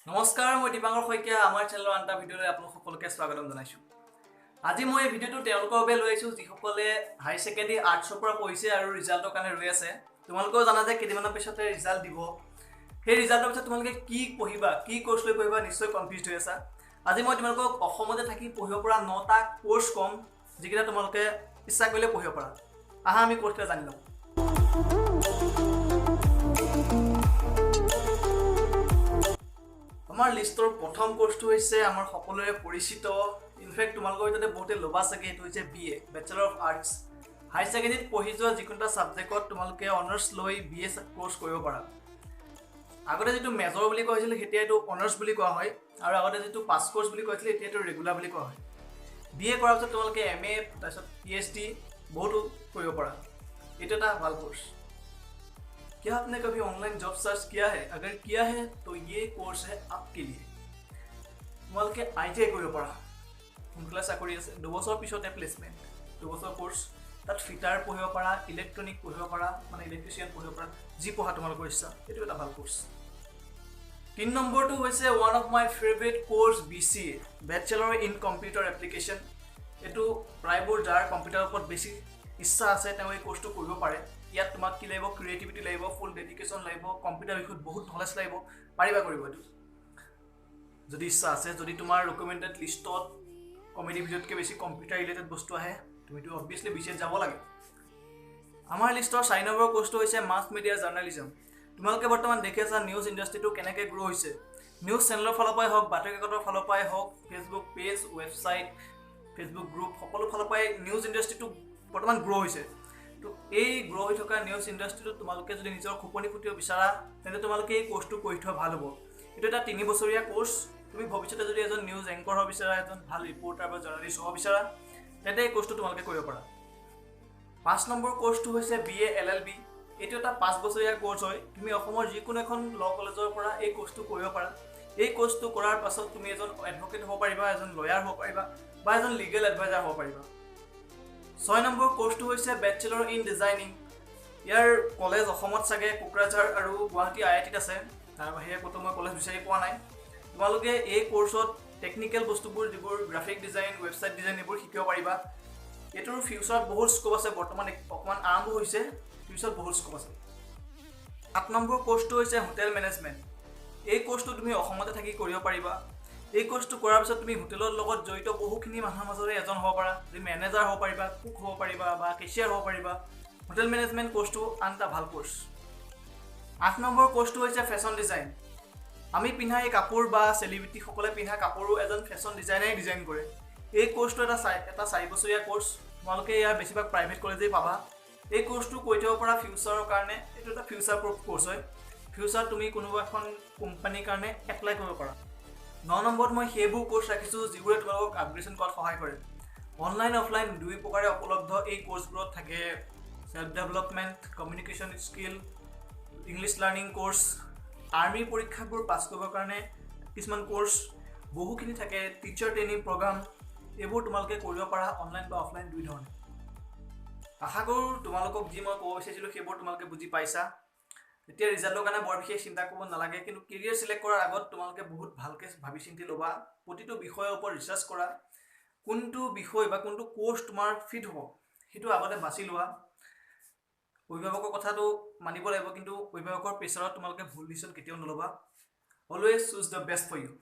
নমস্কাৰ মই দীপাংকৰ শইকীয়া আমাৰ চেনেলৰ আনটা ভিডিঅ'লৈ আপোনালোক সকলোকে স্বাগতম জনাইছোঁ। আজি মই এই ভিডিঅ'টো তেওঁলোকৰ বাবে লৈ আহিছোঁ যিসকলে হাই ছেকেণ্ডাৰী আৰ্টছৰ পৰা পঢ়িছে আৰু ৰিজাল্টৰ কাৰণে ৰৈ আছে। তোমালোকেও জানা যে কেইদিনমানৰ পিছতে ৰিজাল্ট দিব। সেই ৰিজাল্টৰ পিছত তোমালোকে কি পঢ়িবা, কি কোৰ্চ লৈ পঢ়িবা নিশ্চয় কনফিউজ হৈ আছা। আজি মই তোমালোকক অসমতে থাকি পঢ়িব পৰা 9টা কোৰ্চ কম যিকেইটা তোমালোকে ইচ্ছা কৰিলে পঢ়িব পাৰা। আহা আমি কোৰ্চকেইটা জানি লওঁ। আমাৰ লিষ্টৰ প্ৰথম কোৰ্চটো হৈছে আমাৰ সকলোৰে পৰিচিত, ইনফেক্ট তোমালোকৰ ভিতৰতে বহুতে ল'বা চাগে, এইটো হৈছে BA বেচেলৰ অফ আৰ্টছ। হাই ছেকেণ্ডেৰীত পঢ়ি যোৱা যিকোনো এটা ছাবজেক্টত তোমালোকে অনাৰ্ছ লৈ BA কোৰ্চ কৰিব পাৰা। আগতে যিটো মেজৰ বুলি কোৱা হৈছিলে এতিয়া এইটো অনাৰ্ছ বুলি কোৱা হয়, আৰু আগতে যিটো পাছ কোৰ্চ বুলি কৈছিলে এতিয়া এইটো ৰেগুলাৰ বুলি কোৱা হয়। BA কৰাৰ পিছত তোমালোকে MA তাৰপিছত PhD বহুতো কৰিব পাৰা। এইটো এটা ভাল কোৰ্চ। क्या आपने कभी ऑनलाइन जॉब सर्च किया है? अगर किया है तो ये कोर्स है आपके लिए। তোমালোকে ITI কৰিব পাৰা, সোনকালে চাকৰি আছে, 2 বছৰৰ পিছতে প্লেচমেণ্ট, 2 বছৰ কোৰ্চ। তাত ফিটাৰ পঢ়িব পাৰা, ইলেক্ট্ৰনিক পঢ়িব পাৰা, মানে ইলেক্ট্ৰিচিয়ান পঢ়িব পাৰা, যি পঢ়া তোমালোকৰ ইচ্ছা। এইটো এটা ভাল কোৰ্চ। 3 নম্বৰটো হৈছে one of my favourite course BCA bachelor in computer application. এইটো প্ৰায়বোৰ যাৰ কম্পিউটাৰৰ ওপৰত বেছি ইচ্ছা আছে তেওঁ এই কোৰ্চটো কৰিব পাৰে। ইয়াত তোমাক কি লাগিব, ক্ৰিয়েটিভিটি লাগিব, ফুল ডেডিকেশ্যন লাগিব, কম্পিউটাৰ বিষয়ত বহুত নলেজ লাগিব, পাৰিবা কৰিব এইটো যদি ইচ্ছা আছে। যদি তোমাৰ ৰিকমেণ্ডেড লিষ্টত কমেডি ভিডিঅ'তকৈ বেছি কম্পিউটাৰ ৰিলেটেড বস্তু আহে তুমিতো অবভিয়াছলি BCAত যাব লাগে। আমাৰ লিষ্টৰ 4 নম্বৰ কোৰ্চটো হৈছে মাছ মিডিয়া জাৰ্নেলিজম। তোমালোকে বৰ্তমান দেখি আছা নিউজ ইণ্ডাষ্ট্ৰিটো কেনেকৈ গ্ৰ' হৈছে। নিউজ চেনেলৰ ফালৰ পৰাই হওক, বাতৰি কাকতৰ ফালৰ পৰাই হওক, Facebook page, website, Facebook group, সকলো ফালৰ পৰাই নিউজ ইণ্ডাষ্ট্ৰিটো বৰ্তমান গ্ৰ' হৈছে। তো এই গ্ৰ' হৈ থকা নিউজ ইণ্ডাষ্ট্ৰিটোত তোমালোকে যদি নিজৰ খোপনি ফুটিব বিচাৰা তেন্তে তোমালোকে এই কোৰ্চটো কৰি থোৱা ভাল হ'ব। এইটো এটা 3 বছৰীয়া কোৰ্চ। তুমি ভৱিষ্যতে যদি এজন নিউজ এংকৰ হ'ব বিচাৰা, এজন ভাল ৰিপৰ্টাৰ বা জাৰ্নেলিষ্ট হ'ব বিচাৰা তেন্তে এই কোৰ্চটো তোমালোকে কৰিব পাৰা। 5 নম্বৰ কোৰ্চটো হৈছে BA LLB। এইটো এটা 5 বছৰীয়া কোৰ্চ হয়। তুমি অসমৰ যিকোনো এখন ল' কলেজৰ পৰা এই কোৰ্চটো কৰিব পাৰা। এই কোৰ্চটো কৰাৰ পাছত তুমি এজন এডভকেট হ'ব পাৰিবা, এজন লয়াৰ হ'ব পাৰিবা, বা এজন লিগেল এডভাইজাৰ হ'ব পাৰিবা। 6 নম্বৰ কোৰ্চটো হৈছে bachelor in designing. Year college অসমত চাগে কোকৰাঝাৰ আৰু গুৱাহাটী IITত আছে, তাৰ বাহিৰে ক'তো মই কলেজ বিচাৰি পোৱা নাই। তোমালোকে এই কোৰ্চত টেকনিকেল বস্তুবোৰ, যিবোৰ গ্ৰাফিক ডিজাইন, ৱেবছাইট ডিজাইন, এইবোৰ শিকিব পাৰিবা। এইটোৰ ফিউচাৰত বহুত স্কোপ আছে। বৰ্তমান অকণমান আৰম্ভ হৈছে, ফিউচাৰত বহুত স্কোপ আছে। 7 নম্বৰ কোৰ্চটো হৈছে হোটেল মেনেজমেণ্ট। এই কোৰ্চটো তুমি অসমতে থাকি কৰিব পাৰিবা। এই কোৰ্চটো কৰাৰ পিছত তুমি হোটেলৰ লগত জড়িত বহুখিনি মানুহৰ মাজৰে এজন হ'ব পাৰা। তুমি মেনেজাৰ হ'ব পাৰিবা, কুক হ'ব পাৰিবা, বা কেচিয়াৰ হ'ব পাৰিবা। হোটেল মেনেজমেণ্ট কোৰ্চটো আন এটা ভাল কোৰ্চ। 8 নম্বৰ কোৰ্চটো হৈছে ফেশ্বন ডিজাইন। আমি পিন্ধা এই কাপোৰ বা চেলিব্ৰিটিসকলে পিন্ধা কাপোৰো এজন ফেশ্বন ডিজাইনাৰে ডিজাইন কৰে। এই কোৰ্চটো এটা 4 বছৰীয়া কোৰ্চ। তোমালোকে ইয়াৰ বেছিভাগ প্ৰাইভেট কলেজেই পাবা। এই কোৰ্চটো কৰি থ'ব পৰা ফিউচাৰৰ কাৰণে। এইটো এটা ফিউচাৰ প্ৰুফ কোৰ্চ হয়। ফিউচাৰত তুমি কোনোবা এখন কোম্পানীৰ কাৰণে এপ্লাই কৰিব পাৰা। 9 নম্বৰত মই সেইবোৰ কোৰ্চ ৰাখিছোঁ যিবোৰে তোমালোকক আপগ্ৰেডেশ্যন কৰাত সহায় কৰে। অনলাইন অফলাইন দুই প্ৰকাৰে উপলব্ধ এই কোৰ্চবোৰত থাকে self development, communication skill, English learning course, আৰ্মিৰ পৰীক্ষাবোৰ পাছ কৰিবৰ কাৰণে কিছুমান কোৰ্চ, বহুখিনি থাকে, টিচাৰ ট্ৰেইনিং প্ৰগ্ৰাম। এইবোৰ তোমালোকে কৰিব পাৰা অনলাইন বা অফলাইন দুই ধৰণে। আশা কৰোঁ তোমালোকক যি মই ক'ব বিচাৰিছিলোঁ সেইবোৰ তোমালোকে বুজি পাইছা। এতিয়া ৰিজাল্টৰ কাৰণে বৰ বিশেষ চিন্তা কৰিব নালাগে, কিন্তু কেৰিয়াৰ চিলেক্ট কৰাৰ আগত তোমালোকে বহুত ভালকৈ ভাবি চিন্তি ল'বা। প্ৰতিটো বিষয়ৰ ওপৰত ৰিচাৰ্চ কৰা, কোনটো বিষয় বা কোনটো কোৰ্চ তোমাৰ ফিট হ'ব সেইটো আগতে বাছি লোৱা। অভিভাৱকৰ কথাটো মানিব লাগিব, কিন্তু অভিভাৱকৰ প্ৰেছাৰত তোমালোকে ভুল ডিচিশ্যন কেতিয়াও নল'বা। Always choose the best for U.